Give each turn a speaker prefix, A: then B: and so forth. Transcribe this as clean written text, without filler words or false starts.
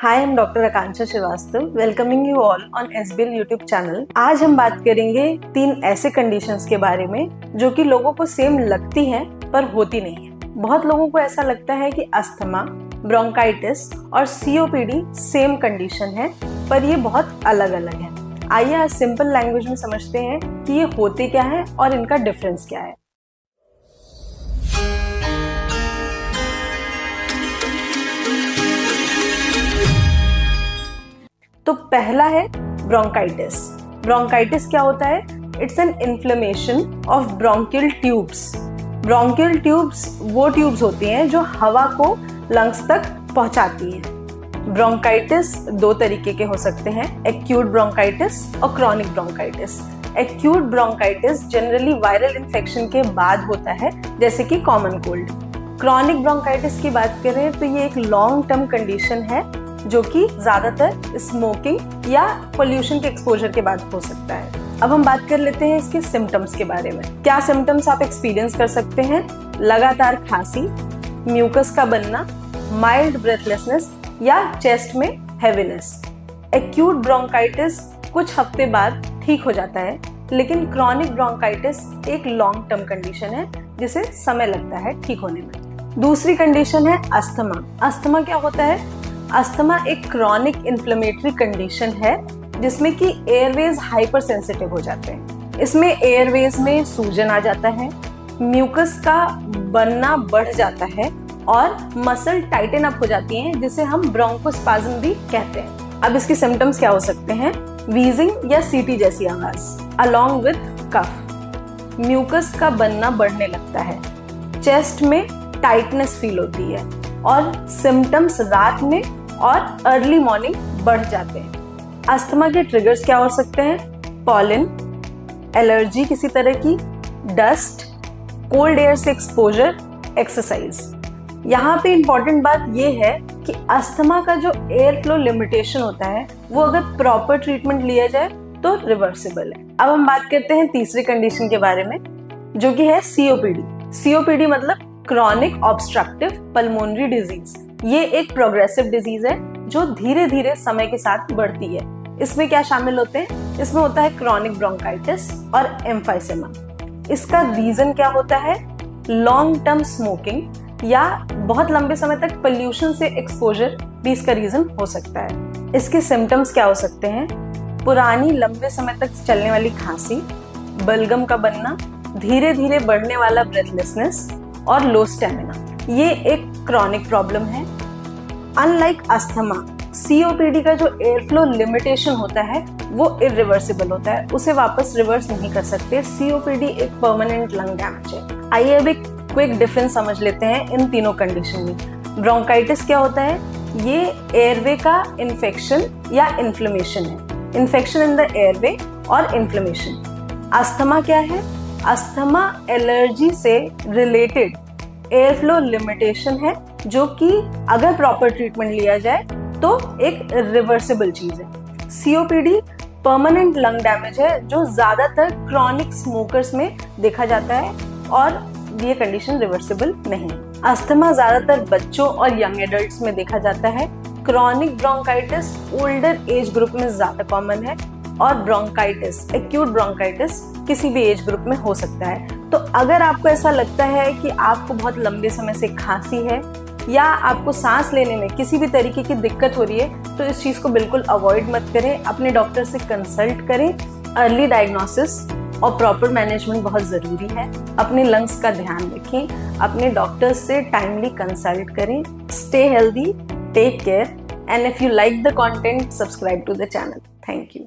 A: Hi, I am doctor Akanksha Srivastava, welcoming you all on SBL YouTube channel. आज हम बात करेंगे 3 ऐसे कंडीशंस के बारे में जो कि लोगों को सेम लगती हैं पर होती नहीं है। बहुत लोगों को ऐसा लगता है कि अस्थमा, ब्रोंकाइटिस और COPD सेम कंडीशन है, पर ये बहुत अलग अलग है। आइए आज सिंपल लैंग्वेज में समझते हैं कि ये होते क्या है और इनका डिफरेंस क्या है। तो पहला है ब्रोंकाइटिस। ब्रोंकाइटिस क्या होता है? It's an inflammation of bronchial tubes. Bronchial tubes वो ट्यूब्स होती हैं जो हवा को लंग्स तक पहुंचाती हैं। ब्रोंकाइटिस 2 तरीके के हो सकते हैं, एक्यूट ब्रोंकाइटिस और chronic bronchitis. Acute bronchitis generally viral infection के बाद होता है, जैसे कि कॉमन कोल्ड। क्रॉनिक ब्रोंकाइटिस की बात करें तो ये एक लॉन्ग टर्म कंडीशन है जो कि ज्यादातर स्मोकिंग या पोल्यूशन के एक्सपोजर के बाद हो सकता है। अब हम बात कर लेते हैं इसके सिम्टम्स के बारे में। क्या सिम्टम्स आप एक्सपीरियंस कर सकते हैं? लगातार खांसी, म्यूकस का बनना, माइल्ड ब्रेथलेसनेस या चेस्ट में हैवीनेस। एक्यूट ब्रोंकाइटिस कुछ हफ्ते बाद ठीक हो जाता है, लेकिन क्रॉनिक ब्रोंकाइटिस एक लॉन्ग टर्म कंडीशन है जिसे समय लगता है ठीक होने में। दूसरी कंडीशन है अस्थमा। अस्थमा क्या होता है? अस्थमा एक क्रॉनिक इन्फ्लेमेटरी कंडीशन है जिसमें कि एयरवेज हाइपर सेंसिटिव हो जाते हैं। इसमें एयरवेज में सूजन आ जाता है, म्यूकस का बनना बढ़ जाता है और मसल टाइटन अप हो जाती हैं, जिसे हम ब्रोंकोस्पाज्म भी कहते हैं। अब इसके सिम्टम्स क्या हो सकते हैं? वीजिंग या सीटी जैसी आवाज अलोंग विथ कफ, म्यूकस का बनना बढ़ने लगता है, चेस्ट में टाइटनेस फील होती है और सिम्टम्स रात में और अर्ली मॉर्निंग बढ़ जाते हैं। अस्थमा के ट्रिगर्स क्या हो सकते हैं? पॉलन, एलर्जी किसी तरह की, डस्ट, कोल्ड एयर से एक्सपोजर, एक्सरसाइज। यहाँ पे इंपॉर्टेंट बात ये है कि अस्थमा का जो एयर फ्लो लिमिटेशन होता है वो अगर प्रॉपर ट्रीटमेंट लिया जाए तो रिवर्सिबल है। अब हम बात करते हैं तीसरी कंडीशन के बारे में जो कि है COPD। COPD मतलब क्रॉनिक ऑब्स्ट्रक्टिव पल्मोनरी डिजीज। ये एक प्रोग्रेसिव डिजीज है जो धीरे धीरे समय के साथ बढ़ती है। इसमें क्या शामिल होते हैं? इसमें होता है क्रॉनिक ब्रोंकाइटिस और एम्फाइसेमा। इसका रीजन क्या होता है? लॉन्ग टर्म स्मोकिंग या बहुत लंबे समय तक पोल्यूशन से एक्सपोजर भी इसका रीजन हो सकता है। इसके सिम्टम्स क्या हो सकते हैं? पुरानी लंबे समय तक चलने वाली खांसी, बलगम का बनना, धीरे धीरे बढ़ने वाला ब्रेथलेसनेस और लो स्टेमिना। ये एक क्रॉनिक प्रॉब्लम है। अनलाइक अस्थमा, COPD का जो एयर फ्लो लिमिटेशन होता है वो इरिवर्सिबल होता है, उसे वापस रिवर्स नहीं कर सकते। COPD एक परमानेंट लंग डैमेज है। आइए अब एक क्विक डिफरेंस समझ लेते हैं इन तीनों कंडीशन में। ब्रोंकाइटिस क्या होता है? ये एयरवे का इन्फेक्शन या इन्फ्लेमेशन है, इन्फेक्शन इन द एयरवे और इन्फ्लेमेशन। अस्थमा क्या है? अस्थमा एलर्जी से रिलेटेड एयर फ्लो लिमिटेशन है जो कि अगर प्रॉपर ट्रीटमेंट लिया जाए तो एक रिवर्सिबल चीज है। COPD परमानेंट लंग डैमेज है जो ज्यादातर क्रॉनिक स्मोकर्स में देखा जाता है और ये कंडीशन रिवर्सिबल नहीं। अस्थमा ज्यादातर बच्चों और यंग एडल्ट्स में देखा जाता है। Chronic bronchitis older age group में ज्यादा कॉमन है और ब्रोंकाइटिस, एक्यूट ब्रोंकाइटिस किसी भी एज ग्रुप में हो सकता है। तो अगर आपको ऐसा लगता है कि आपको बहुत लंबे समय से खांसी है या आपको सांस लेने में किसी भी तरीके की दिक्कत हो रही है तो इस चीज को बिल्कुल अवॉइड मत करें, अपने डॉक्टर से कंसल्ट करें। अर्ली डायग्नोसिस और प्रॉपर मैनेजमेंट बहुत जरूरी है। अपने लंग्स का ध्यान रखें, अपने डॉक्टर से टाइमली कंसल्ट करें। Stay healthy, take care, and if you like the content, subscribe to the channel. Thank you.